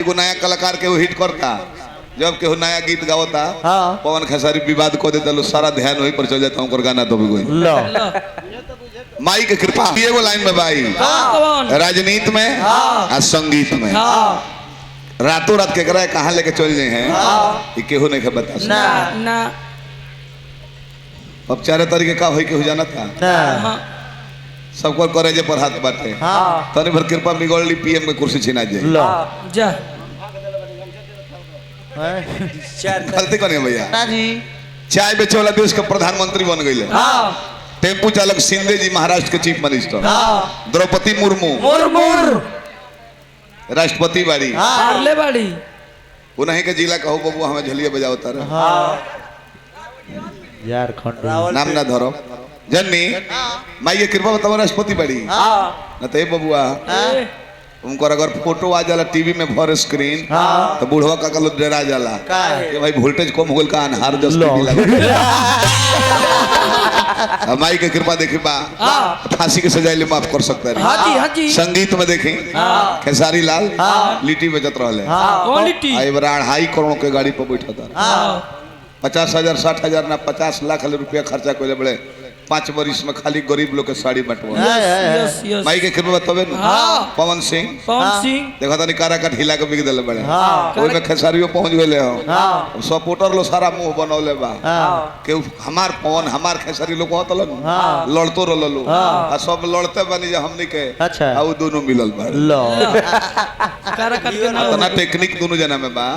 एगो नया कलाकार के वो हिट करता जब केहू नया गीत गावता पवन खेसारी विवाद को देता लो सारा ध्यान वही पर चल जाता हूँ गाना तो भी कोई माई के कृपा एगो लाइन में भाई राजनीति में और संगीत में रातों रात के करा कहाँ लेके चल जाए हैं ये केहू नहीं के बता ना अब चारे तरीके का हो केहू जाना था सबको करेजे पर हाथ बाटे तनी भर कृपा बिगड़ ली पीएम में कुर्सी छिना जाए जा गलती कौन है भैया चाय बेचे वाला देश का प्रधानमंत्री बन गए टेम्पू चालक शिंदे जी महाराष्ट्र के चीफ मिनिस्टर द्रौपदी मुर्मू राष्ट्रपति बाड़ी बाड़ी उन्हीं के जिला कहो बबू हमें झलिया बजावता रहे यार नाम ना धरो जन्नी माई के कृपा बताओ राष्ट्रपति बाड़ी न तो बबुआ उनको अगर फोटो आ जाला टीवी में भर स्क्रीन तो बूढ़वा का कल डरा जाला कि भाई वोल्टेज कम हो गल का अनहार माई के कृपा देखी बा फांसी के सजाए माफ कर सकता है संगीत में देखी खेसारी लाल लिट्टी बेचत रहे 2.5 करोड़ के गाड़ी पर बैठा था 50,000 60,000 ना 50 लाख रुपया खर्चा कोई बड़े 5 वर्ष में खाली गरीब लोग के साड़ी बंटवा माई के कृपा बतावे पवन सिंह देखा था निकारा का ढीला के बिक दिले बड़े ओई में खेसारियो पहुंच गए हो सपोर्टर लो सारा मुंह बनौले बा के हमार पवन हमार खेसारी लोग होत लड़तो रहलो आ सब लड़ते बनी जे हमनी के आ उ दोनों मिलल बा कारा का टेक्निक दोनों जना में बा